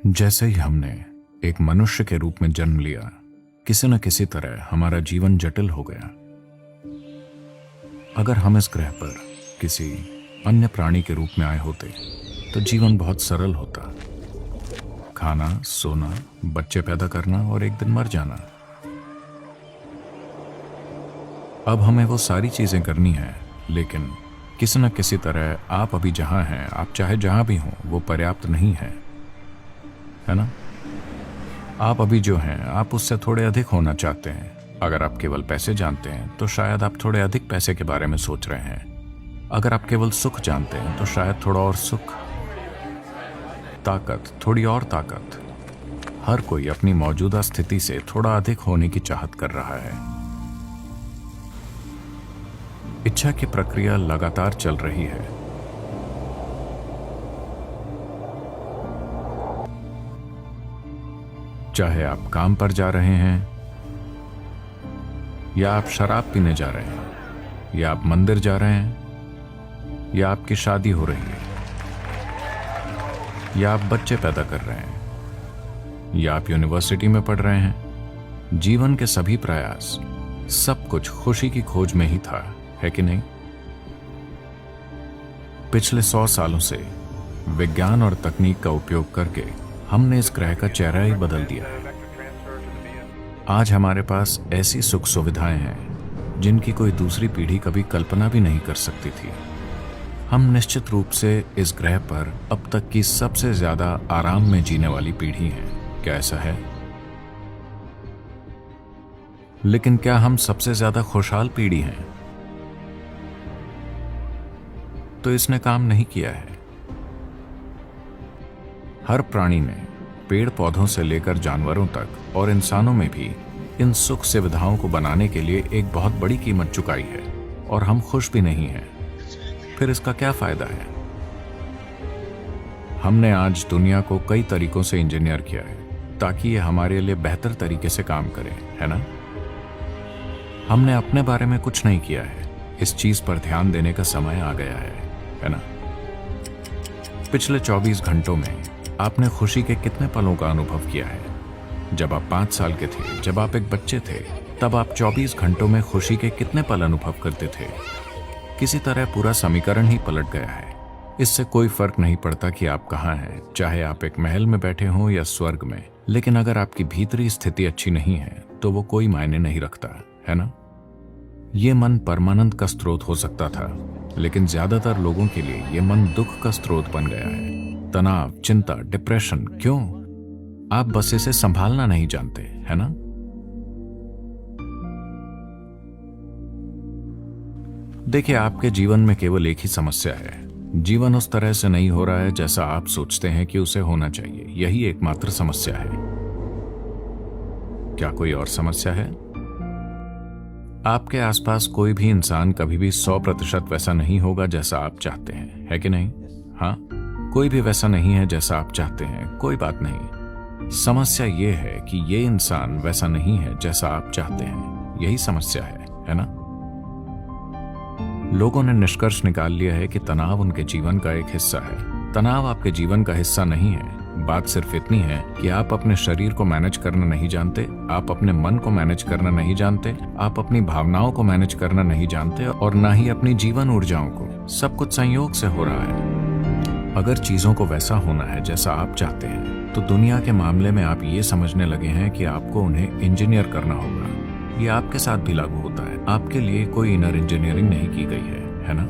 जैसे ही हमने एक मनुष्य के रूप में जन्म लिया, किसी न किसी तरह हमारा जीवन जटिल हो गया। अगर हम इस ग्रह पर किसी अन्य प्राणी के रूप में आए होते तो जीवन बहुत सरल होता। खाना, सोना, बच्चे पैदा करना और एक दिन मर जाना। अब हमें वो सारी चीजें करनी है, लेकिन किसी न किसी तरह आप अभी जहां हैं, आप चाहे जहां भी हों, वो पर्याप्त नहीं है ना? आप अभी जो हैं, आप उससे थोड़े अधिक होना चाहते हैं। अगर आप केवल पैसे जानते हैं तो शायद आप थोड़े अधिक पैसे के बारे में सोच रहे हैं। अगर आप केवल सुख जानते हैं तो शायद थोड़ा और सुख, ताकत, थोड़ी और ताकत। हर कोई अपनी मौजूदा स्थिति से थोड़ा अधिक होने की चाहत कर रहा है। इच्छा की प्रक्रिया लगातार चल रही है। चाहे आप काम पर जा रहे हैं, या आप शराब पीने जा रहे हैं, या आप मंदिर जा रहे हैं, या आपकी शादी हो रही है, या आप बच्चे पैदा कर रहे हैं, या आप यूनिवर्सिटी में पढ़ रहे हैं, जीवन के सभी प्रयास, सब कुछ खुशी की खोज में ही था, है कि नहीं? पिछले 100 सालों से विज्ञान और तकनीक का उपयोग करके हमने इस ग्रह का चेहरा ही बदल दिया है। आज हमारे पास ऐसी सुख सुविधाएं हैं जिनकी कोई दूसरी पीढ़ी कभी कल्पना भी नहीं कर सकती थी। हम निश्चित रूप से इस ग्रह पर अब तक की सबसे ज्यादा आराम में जीने वाली पीढ़ी हैं। क्या ऐसा है? लेकिन क्या हम सबसे ज्यादा खुशहाल पीढ़ी हैं? तो इसने काम नहीं किया है। हर प्राणी ने, पेड़ पौधों से लेकर जानवरों तक और इंसानों में भी, इन सुख सुविधाओं को बनाने के लिए एक बहुत बड़ी कीमत चुकाई है, और हम खुश भी नहीं हैं। फिर इसका क्या फायदा है? हमने आज दुनिया को कई तरीकों से इंजीनियर किया है ताकि ये हमारे लिए बेहतर तरीके से काम करे, है ना? हमने अपने बारे में कुछ नहीं किया है। इस चीज पर ध्यान देने का समय आ गया है ना? पिछले 24 घंटों में आपने खुशी के कितने पलों का अनुभव किया है? जब आप 5 साल के थे, जब आप एक बच्चे थे, तब आप 24 घंटों में खुशी के कितने पल अनुभव करते थे? किसी तरह पूरा समीकरण ही पलट गया है। इससे कोई फर्क नहीं पड़ता कि आप कहाँ हैं, चाहे आप एक महल में बैठे हों या स्वर्ग में। लेकिन अगर आपकी भीतरी स्थिति अच्छी नहीं है तो वो कोई मायने नहीं रखता, है ना? ये मन परमानंद का स्रोत हो सकता था, लेकिन ज्यादातर लोगों के लिए ये मन दुख का स्रोत बन गया है। तनाव, चिंता, डिप्रेशन। क्यों? आप बस इसे संभालना नहीं जानते, है ना? देखिए, आपके जीवन में केवल एक ही समस्या है। जीवन उस तरह से नहीं हो रहा है जैसा आप सोचते हैं कि उसे होना चाहिए। यही एकमात्र समस्या है। क्या कोई और समस्या है? आपके आसपास कोई भी इंसान कभी भी 100% वैसा नहीं होगा जैसा आप चाहते हैं, है कि नहीं? हाँ, कोई भी वैसा नहीं है जैसा आप चाहते हैं। कोई बात नहीं। समस्या ये है कि ये इंसान वैसा नहीं है जैसा आप चाहते हैं। यही समस्या है ना? लोगों ने निष्कर्ष निकाल लिया है कि तनाव उनके जीवन का एक हिस्सा है। तनाव आपके जीवन का हिस्सा नहीं है। बात सिर्फ इतनी है कि आप अपने शरीर को मैनेज करना नहीं जानते, आप अपने मन को मैनेज करना नहीं जानते, आप अपनी भावनाओं को मैनेज करना नहीं जानते, और ना ही अपनी जीवन ऊर्जाओं को। सब कुछ संयोग से हो रहा है। अगर चीजों को वैसा होना है जैसा आप चाहते हैं, तो दुनिया के मामले में आप ये समझने लगे हैं कि आपको उन्हें इंजीनियर करना होगा। ये आपके साथ भी लागू होता है। आपके लिए कोई इनर इंजीनियरिंग नहीं की गई है ना?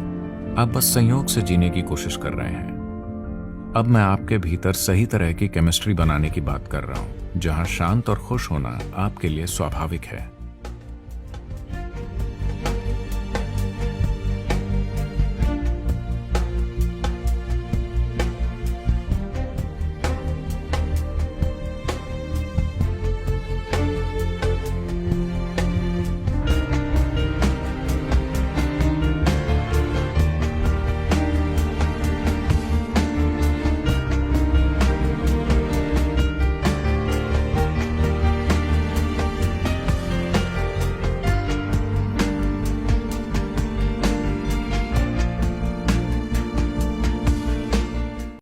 आप बस संयोग से जीने की कोशिश कर रहे हैं। अब मैं आपके भीतर सही तरह की केमिस्ट्री बनाने की बात कर रहा हूँ, जहाँ शांत और खुश होना आपके लिए स्वाभाविक है।